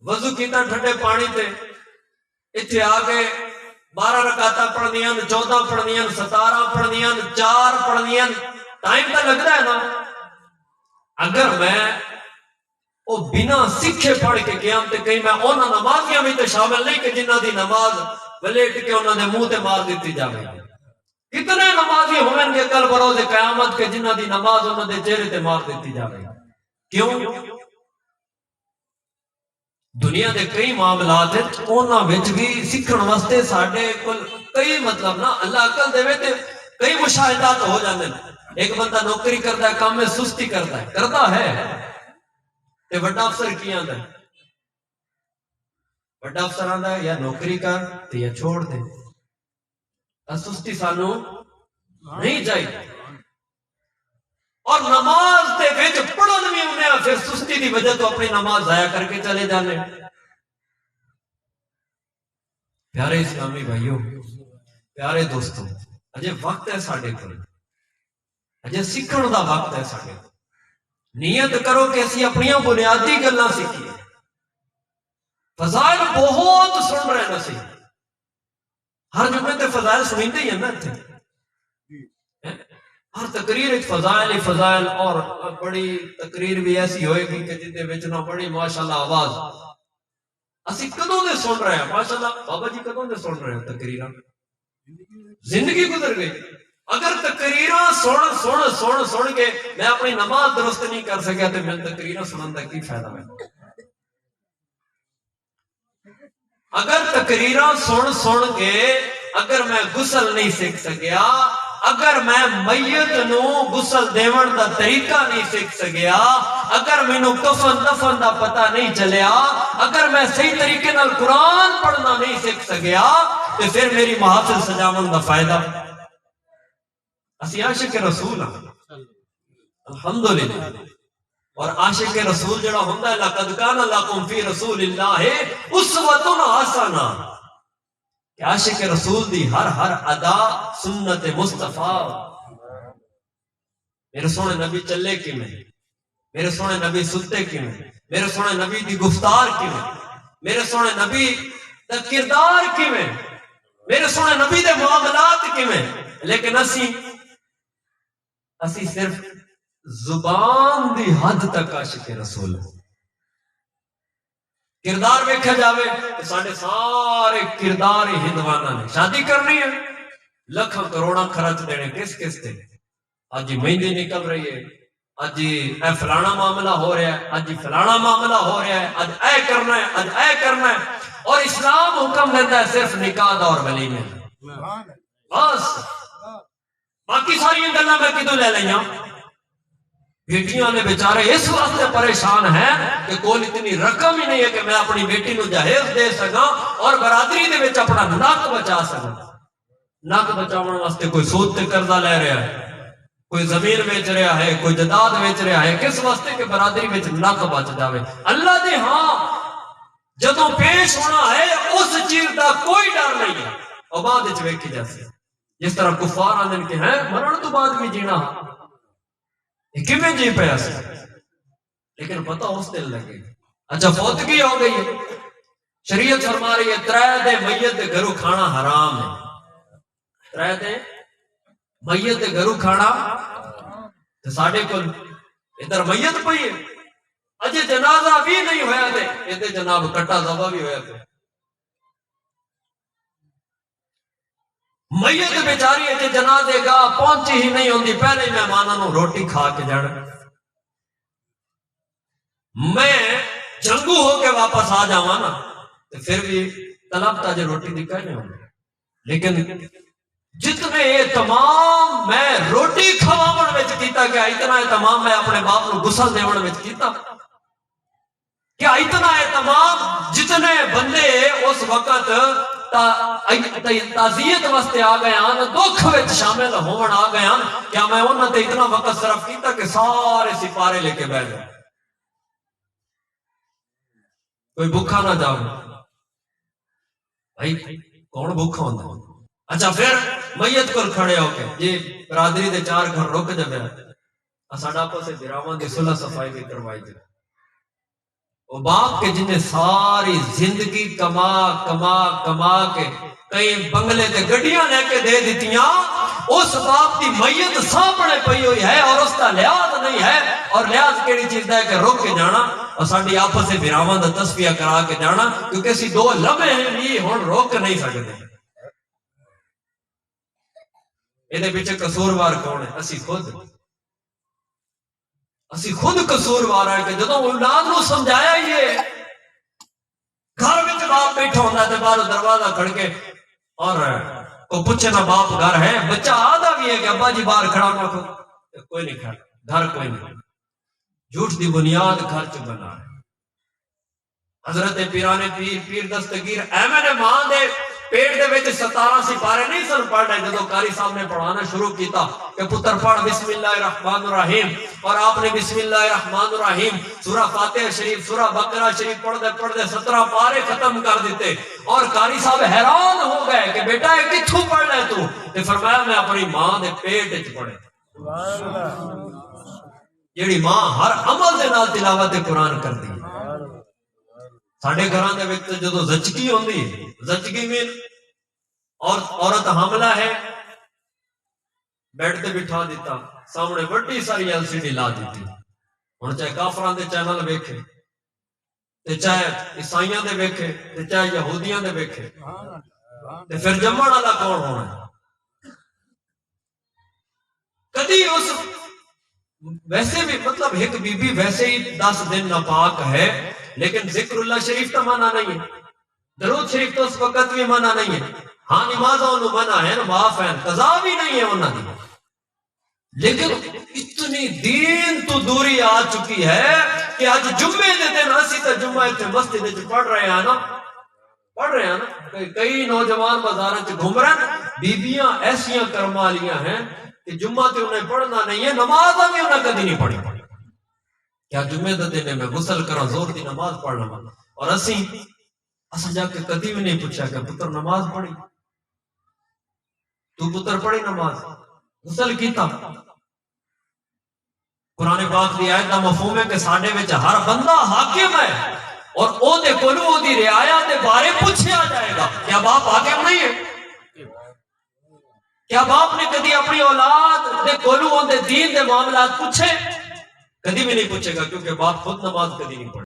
وضو کیتا ٹھنڈے پانی تے اتھے آ کے 12 رکعتاں پڑھنیاں 14 پڑھنیاں 17 پڑھنیاں 4 پڑھنیاں ٹائم تو لگتا ہے نا. اگر میں وہ بنا سکھے پڑھ کے گیا تے کہیں میں انہاں نمازیاں بھی تے شامل نہیں کہ جنہاں دی نماز ولیٹ کے انہاں دے منہ تے مار دیتی جاوے. کتنے نمازی ہوئیں گے کل بروز قیامت کے جنہاں دی نماز انہاں دے چہرے تے مار دیتی جاوے. کیوں؟ دنیا دے کئی معاملات انہاں وچ بھی سیکھن واسطے ساڈے کول کئی مطلب نا اللہ عقل دے تے کئی مشاہدات ہو جاندے ہیں. ایک بندہ نوکری کرتا ہے کام میں سستی کرتا ہے تے بڑا افسر کی آندا ہے؟ بڑا افسر آندا ہے یا نوکری کر تے یا چھوڑ دے. سستی سانو نہیں چاہیے. اور نماز دے وچ پڑھن بھی انہیں پھر سستی دی وجہ تو اپنی نماز ضائع کر کے چلے جانے. پیارے اسلامی بھائیوں، پیارے دوستوں، اجے وقت ہے ساڈے کول، اجے سیکھن دا وقت ہے ساڈے کول. نیت کرو کہ اسی اپنی بنیادی گلاں سیکھیے. فضائل بہت سن رہے ہیں. سی ہر جمعے تے فضائل سنیندے ہی ہیں نا اتنے. ہر تقریر فضائل ہی فضائل، اور بڑی تقریر بھی ایسی ہوئے گی کہ جدے وچ نہ بڑی ماشاءاللہ آواز. اسی کدوں دے سن رہے ہیں ماشاءاللہ بابا جی کدوں دے سن رہے ہیں تقریراں؟ زندگی گزر گئی. اگر تقریراں سن کے میں اپنی نماز درست نہیں کر سکیا تو میں تقریراں سنن دا کی فائدہ ہے؟ اگر تقریراں سن کے اگر میں غسل نہیں سیکھ سکیا، اگر میں میت نو غسل دیون دا طریقہ نہیں سیکھ سکیا، اگر مینوں کفن دفن دا پتہ نہیں چلیا، اگر میں صحیح طریقے نال قرآن پڑھنا نہیں سیکھ سکیا تو پھر میری محافل سجاون دا فائدہ؟ اسی عاشق رسول ہاں الحمدللہ. اور عاشق رسول جڑا ہوندا ہے لقد کان لکم فی رسول اللہ اسوۃ حسنہ، کہ عاشق رسول دی ہر ادا سنت مصطفیٰ. میرے سونے نبی چلے کیویں، میرے سونے نبی ستے کیویں، میرے سونے نبی دی گفتار کیویں، میرے سونے نبی دا کردار کیویں، میرے سونے نبی دے معاملات کیویں. لیکن اسی صرف زبان دی حد تک عاشق رسول. کردار ویکھا جاوے کہ ساڈے سارے کردار ہی ہندوانا نے. شادی کرنی ہے لکھاں کروڑاں خرچ دینے کس تے. اج مہندی نکل رہی ہے، اج اے فلانا معاملہ ہو رہا ہے، اج فلانا معاملہ ہو رہا ہے، اج اے کرنا ہے، اج اے کرنا ہے. اور اسلام حکم دیتا ہے صرف نکاح اور ولیمے بس. باقی ساری گلاں میں کدوں لے لیاں؟ بیٹیاں نے بیچارے اس واسطے پریشان ہیں کہ کول اتنی رقم ہی نہیں ہے کہ میں اپنی بیٹی نو جہیز دے سکاں اور برادری دے وچ اپنا نک بچا سکاں. نک بچاون واسطے کوئی سود تے قرضہ لے رہا ہے، کوئی زمین بیچ رہا ہے، کوئی جائیداد بیچ رہا ہے. کس واسطے کہ برادری وچ نک بچ جاوے. اللہ دے ہاں جدوں پیش ہونا ہے اس چیز دا کوئی ڈر نہیں ہے. اور بعد وچ ویکھی جاسی جس طرح کفار آندے کہ ہیں مرن تو بعد بھی جینا کیویں جی پیا سی. لیکن پتہ اس دل لگے اچھا فوتگی ہو گئی ہے، شریعت فرما رہی ہے 3 دے میت دے گھروں کھانا حرام ہے. 3 دے میت دے گھروں کھانا. تے ساڈے کول ادھر میت پئی ہے، اجے جنازہ بھی نہیں ہویا تے ادھر جناب کٹا ذبح بھی ہویا تے. میت بیچاری اجے جنازے گاہ پہنچی ہی نہیں ہوندی پہلے ہی مہماناں نوں روٹی کھا کے جان. میں جنگو ہو کے واپس آ جاواں نا تو پھر بھی طلب تاجے روٹی دی کہنے ہوندی. لیکن جتنے اہتمام میں روٹی کھواون وچ کیتا گیا اتنا اہتمام میں اپنے باپ نو غسل دیون وچ کیتا. کیا اتنا اہتمام جتنے بندے اس وقت تعزیت واسطے آ گئے ہیں، دکھ وچ شامل ہون آ گئے ہیں، کیا میں انہاں تے اتنا وقت صرف کیتا کہ سارے سپارے لے کے بیٹھ گئے کوئی بھوکا نہ جاؤ؟ بھائی کون بھوکا ہوندا؟ اچھا پھر میت کول کھڑے ہو کے جی برادری دے 4 گھر رک جاوے ساڈا آپس وچ براواں دی صلح صفائی بھی کروائی دے. وہ باپ کے جن نے ساری زندگی کما کما کما کے کئی بنگلے تے گڈیاں لے کے دے دیتیاں، اس باپ کی میت سامنے پئی ہوئی ہے اور اس کا لحاظ نہیں ہے. اور لحاظ کیڑی چیز ہے کہ روک کے جانا اور ساڈی آپس سے بھراواں دا تصفیہ کرا کے جانا، کیونکہ اسی دو لمحے بھی ہن روک نہیں سکتے. یہ پیچھے قصوروار کون ہے؟ اسی خود قصوروار ہے کہ جدوں اولاد نو سمجھایا ہی ہے، گھر میں باپ بیٹھا ہوتا ہے باہر دروازہ کھڑ کے اور کو پوچھے نا باپ گھر ہے، بچہ آدھا بھی ہے کہ ابا جی باہر کھڑا نہ کوئی نہیں کھڑا، گھر کوئی نہیں. جھوٹ دی بنیاد گھر چ بنا ہے. حضرت پیرانے پیر دستگیر ایویں نے ماں دے پیٹ دے وچ 17 سپارے نہیں سن پڑھ رہے جدو قاری صاحب نے پڑھانا شروع کیتا کہ پتر پڑھ بسم اللہ الرحمن الرحیم، اور آپ نے بسم اللہ الرحمن الرحیم سورہ فاتحہ شریف سورہ بقرہ شریف پڑھ دے 17 پارے ختم کر دیتے. اور قاری صاحب حیران ہو گئے کہ بیٹا یہ کتھوں پڑھ لے تو؟ تے فرمایا میں اپنی ماں دے پیٹ وچ پڑھے. سبحان اللہ. جیڑی ماں ہر عمل دے نال تلاوت قرآن کردی ہے. ساڈے گھراں دے وچ جدوں زچگی ہوندی ہے، زچگی میں اور عورت حاملہ ہے، بیڈ تے بٹھا دیتا، سامنے بڑی ساری LCD لا دیتی. ہن چاہے کافراں دے چینل ویکھے تے چاہے عیسائیاں دے ویکھے تے چاہے یہودیاں دے ویکھے، تے پھر جمن والا کون ہونا ہے؟ کدی اس ویسے بھی مطلب ایک بی بی ویسے ہی 10 دن ناپاک ہے، لیکن ذکر اللہ شریف تو منع نہیں ہے، درود شریف تو اس وقت بھی منع نہیں ہے. ہاں نمازوں انہوں منع ہے، معاف ہے، قضا بھی نہیں ہے انہوں نے. لیکن اتنی دین تو دوری آ چکی ہے کہ آج جمعے دے دن اسی تو جمعہ اتنے مسجد وچ پڑھ رہے ہیں نا کئی نوجوان بازاراں چ گھوم رہے ہیں، بیبیاں ایسیاں کرم والیاں ہیں کہ جمعہ تے انہیں پڑھنا نہیں ہے، نماز بھی انہیں کدی نہیں پڑھی. کیا جمعے دے دن میں غسل کرا زور دی نماز پڑھنا، اور اساں جا کے کدی بھی نہیں پوچھا کہ پتر نماز پڑھی؟ تو پتر پڑھی نماز؟ غسل کیتا؟ قرآن پاک کی آیت کا مفہوم ہے کہ ساڈے وچ ہر بندہ حاکم ہے اور او دے کولوں او دی رعایا دے بارے پوچھیا جائے گا. کیا باپ حاکم نہیں ہے؟ کیا باپ نے کدی اپنی اولاد دے کولوں او دے دین دے معاملات پوچھے؟ کدی بھی نہیں پوچھے گا، کیونکہ باپ خود نماز کدی نہیں پڑھے.